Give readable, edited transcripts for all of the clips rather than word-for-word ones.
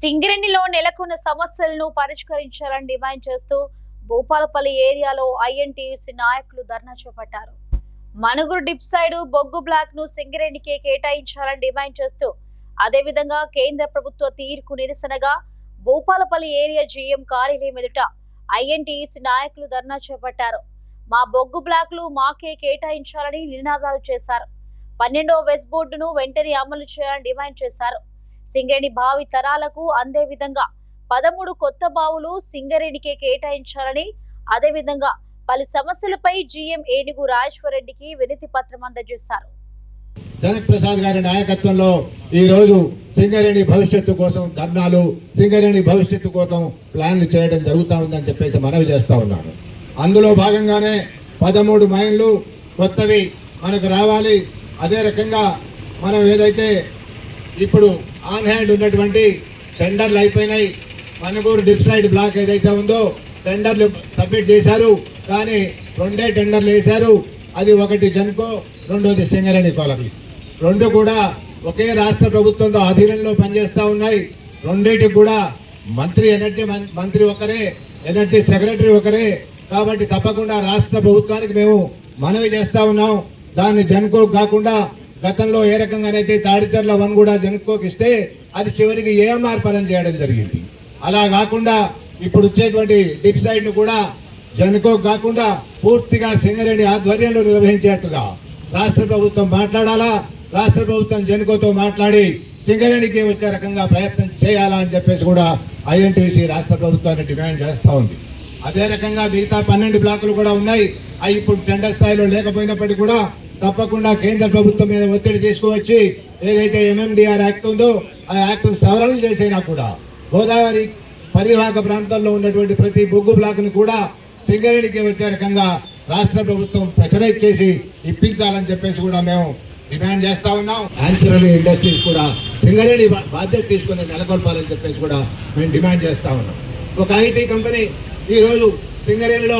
సింగరేణిలో నెలకొన్న సమస్యలను పరిష్కరించాలని డిమాండ్ చేస్తూ భూపాలపల్లి ఏరియాలో ఐఎన్టీయూసీ నాయకులు ధర్నా చేపట్టారు. మనుగురు డిప్ సైడ్ బొగ్గు బ్లాక్ ను సింగరేణికే కేటాయించాలని డిమాండ్ చేస్తూ అదేవిధంగా కేంద్ర ప్రభుత్వ తీరుకు నిరసనగా భూపాలపల్లి ఏరియా జీఎం కార్యాలయం ఎదుట ఐఎన్టీయూసీ నాయకులు ధర్నా చేపట్టారు. మా బొగ్గు బ్లాక్లు మాకే కేటాయించాలని నినాదాలు చేశారు. 12వ వెజ్ బోర్డును వెంటనే అమలు చేయాలని డిమాండ్ చేశారు. సింగరేణి భావి తరాలకు అందే విధంగా 13 కొత్త బావులు సింగరేణికే కేటాయించాలని, అదేవిధంగా పలు సమస్యలపై జీఎం ఏనుగు రాజేశ్వర్ రెడ్డికి వినతి పత్రం అందజేశారు. జనక్ ప్రసాద్ గారి నాయకత్వంలో ఈ రోజు సింగరేణి భవిష్యత్తు కోసం ధర్నాలు, సింగరేణి భవిష్యత్తు కోసం ప్లాన్లు చేయడం జరుగుతూ ఉందని చెప్పేసి మనవి చేస్తా ఉన్నాను. అందులో భాగంగానే 13 మైన్లు కొత్తవి మనకు రావాలి. అదే రకంగా మనం ఏదైతే ఇప్పుడు ఆన్ హ్యాండ్ ఉన్నటువంటి టెండర్లు అయిపోయినాయి. మనుగూరు డిప్ సైడ్ బ్లాక్ ఏదైతే ఉందో టెండర్లు సబ్మిట్ చేశారు, కానీ 2 టెండర్లు వేశారు. అది ఒకటి జన్కో, రెండోది సింగరేణి కాలనీ. 2 కూడా ఒకే రాష్ట్ర ప్రభుత్వంతో అధీనంలో పనిచేస్తూ ఉన్నాయి. రెండింటికి కూడా ఎనర్జీ మంత్రి ఒకరే, ఎనర్జీ సెక్రటరీ ఒకరే. కాబట్టి తప్పకుండా రాష్ట్ర ప్రభుత్వానికి మేము మనవి చేస్తా ఉన్నాం. దాన్ని జన్కో కాకుండా గతంలో ఏ రకంగానైతే తాడిచర్ల 1 కూడా జన్కోకి ఇస్తే అది చివరికి ఏఎంఆర్ పరం చేయడం జరిగింది. అలా కాకుండా ఇప్పుడు వచ్చేటువంటి డిప్ సైడ్ ను కూడా జన్కో కాకుండా పూర్తిగా సింగరేణి ఆధ్వర్యంలో నిర్వహించేట్టుగా రాష్ట్ర ప్రభుత్వం మాట్లాడాలా. రాష్ట్ర ప్రభుత్వం జన్కోతో మాట్లాడి సింగరేణికి వచ్చే రకంగా ప్రయత్నం చేయాలా అని చెప్పేసి కూడా ఐఎన్టీసీ రాష్ట్ర ప్రభుత్వాన్ని డిమాండ్ చేస్తూ ఉంది. అదే రకంగా మిగతా 12 బ్లాకులు కూడా ఉన్నాయి. అవి ఇప్పుడు టెండర్ స్థాయిలో లేకపోయినప్పటికీ కూడా తప్పకుండా కేంద్ర ప్రభుత్వం మీద ఒత్తిడి తీసుకువచ్చి ఏదైతే ఎంఎండిఆర్ యాక్ట్ ఉందో ఆ యాక్ట్ సవరణ చేసైనా కూడా గోదావరి పరివాహక ప్రాంతాల్లో ఉన్నటువంటి ప్రతి బొగ్గు బ్లాక్ను కూడా సింగరేణికి వచ్చే రకంగా రాష్ట్ర ప్రభుత్వం ప్రెషరైజ్ చేసి ఇప్పించాలని చెప్పేసి కూడా మేము డిమాండ్ చేస్తా ఉన్నాం. యాన్సిలరీ ఇండస్ట్రీస్ కూడా సింగరేణి బాధ్యత తీసుకుని నెలకొల్పాలని చెప్పేసి కూడా మేము డిమాండ్ చేస్తా ఉన్నాం. ఒక ఐటీ కంపెనీ ఈరోజు సింగరేణిలో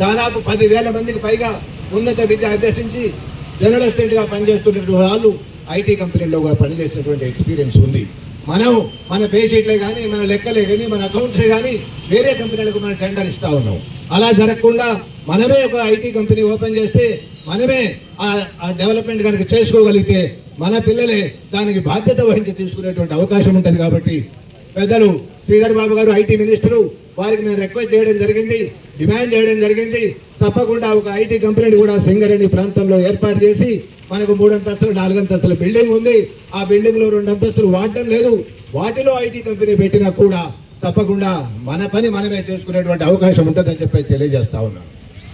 దాదాపు 10,000 మందికి పైగా ఉన్నత విద్య అభ్యసించి జనరల్ అసిస్టెంట్ గా పనిచేస్తున్నటువంటి వాళ్ళు ఐటీ కంపెనీల్లో కూడా పనిచేసినటువంటి ఎక్స్పీరియన్స్ ఉంది. మన పే షీట్లే కానీ, మన లెక్కలే కానీ, మన అకౌంట్సే కానీ వేరే కంపెనీలకు మనం టెండర్ ఇస్తా ఉన్నాం. అలా జరగకుండా మనమే ఒక ఐటీ కంపెనీ ఓపెన్ చేస్తే, మనమే ఆ డెవలప్మెంట్ కనుక చేసుకోగలిగితే మన పిల్లలే దానికి బాధ్యత వహించి తీసుకునేటువంటి అవకాశం ఉంటుంది. కాబట్టి పెద్దలు శ్రీధర్ బాబు గారు ఐటీ మినిస్టరు, వారికి మేము రిక్వెస్ట్ చేయడం జరిగింది, డిమాండ్ చేయడం జరిగింది. తప్పకుండా ఒక ఐటీ కంపెనీని కూడా సింగరేణి ప్రాంతంలో ఏర్పాటు చేసి, మనకు 3 అంతస్తులు 4 అంతస్తుల బిల్డింగ్ ఉంది. ఆ బిల్డింగ్ లో 2 అంతస్తులు వాడటం లేదు. వాటిలో ఐటీ కంపెనీ పెట్టినా కూడా తప్పకుండా మన పని మనమే చేసుకునేటువంటి అవకాశం ఉంటుందని చెప్పి తెలియజేస్తా ఉన్నాం.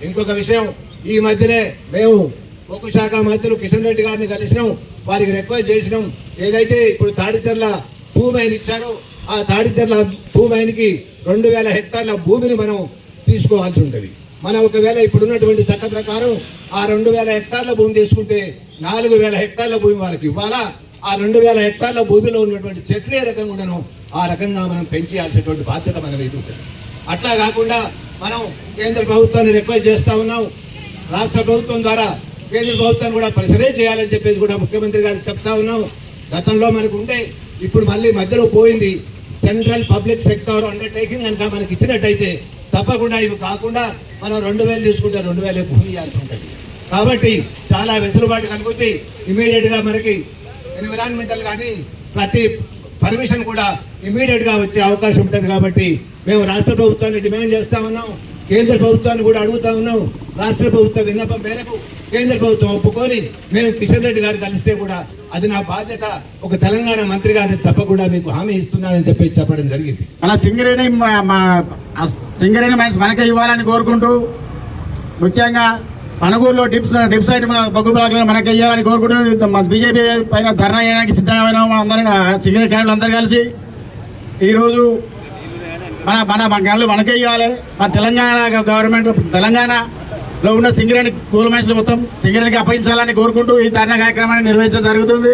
ఇంకొక విషయం, ఈ మధ్యనే మేము బొగ్గు శాఖ మంత్రులు కిషన్ రెడ్డి గారిని కలిసినాం. వారికి రిక్వెస్ట్ చేసినాం, ఏదైతే ఇప్పుడు తాడిచర్ల 2 మైన్ ఇచ్చారో ఆ తాడిచర్ల 2 మైన్కి 2,000 హెక్టార్ల భూమిని మనం తీసుకోవాల్సి ఉంటుంది. మనం ఒకవేళ ఇప్పుడున్నటువంటి చట్ట ప్రకారం ఆ 2,000 హెక్టార్ల భూమి తీసుకుంటే 4,000 హెక్టార్ల భూమి వాళ్ళకి ఇవ్వాలా. ఆ 2,000 హెక్టార్ల భూమిలో ఉన్నటువంటి చెట్లు ఏ రకంగా ఉండను ఆ రకంగా మనం పెంచేయాల్సినటువంటి బాధ్యత మన మీద ఉంటుంది. అట్లా కాకుండా మనం కేంద్ర ప్రభుత్వాన్ని రిక్వెస్ట్ చేస్తా ఉన్నాం. రాష్ట్ర ప్రభుత్వం ద్వారా కేంద్ర ప్రభుత్వాన్ని కూడా ప్రెషరైజ్ చేయాలని చెప్పేసి కూడా ముఖ్యమంత్రి గారికి చెప్తా ఉన్నాం. గతంలో మనకు ఉండే, ఇప్పుడు మళ్ళీ మధ్యలో పోయింది సెంట్రల్ పబ్లిక్ సెక్టర్ అండర్టేకింగ్ కనుక మనకి ఇచ్చినట్టయితే తప్పకుండా ఇవి కాకుండా మనం 2,000 తీసుకుంటే 2,000 భూమి ఇవ్వాల్సి ఉంటుంది. కాబట్టి చాలా వెసులుబాటు కలుగుతుంది. ఇమీడియట్ గా మనకి ఎన్విరాన్మెంటల్ కానీ ప్రతి పర్మిషన్ కూడా ఇమీడియట్ గా వచ్చే అవకాశం ఉంటుంది. కాబట్టి మేము రాష్ట్ర ప్రభుత్వాన్ని డిమాండ్ చేస్తా ఉన్నాం, కేంద్ర ప్రభుత్వాన్ని కూడా అడుగుతా ఉన్నాం. రాష్ట్ర ప్రభుత్వ విన్నపం మేరకు కేంద్ర ప్రభుత్వం ఒప్పుకొని మేము కిషన్ రెడ్డి గారు కలిస్తే కూడా అది నా బాధ్యత, ఒక తెలంగాణ మంత్రి గారిని తప్పకుండా మీకు హామీ ఇస్తున్నానని చెప్పడం జరిగింది. మన సింగరేణి మైన్స్ మనకే ఇవ్వాలని కోరుకుంటూ, ముఖ్యంగా మనుగూరులో డిప్ సైడ్ బొగ్గు బ్లాక్లో మనకే ఇవ్వాలని కోరుకుంటూ మన బీజేపీ పైన ధర్నా చేయడానికి సిద్ధమైన అందరూ సింగరేణి క్యాడర్లు అందరూ కలిసి ఈరోజు మన గనులు మనకే ఇవ్వాలి. మన తెలంగాణ గవర్నమెంట్ తెలంగాణలో ఉన్న సింగరేణి కోల్ మైన్స్ మొత్తం సింగరేణికి అప్పగించాలని కోరుకుంటూ ఈ ధర్నా కార్యక్రమాన్ని నిర్వహించడం జరుగుతుంది.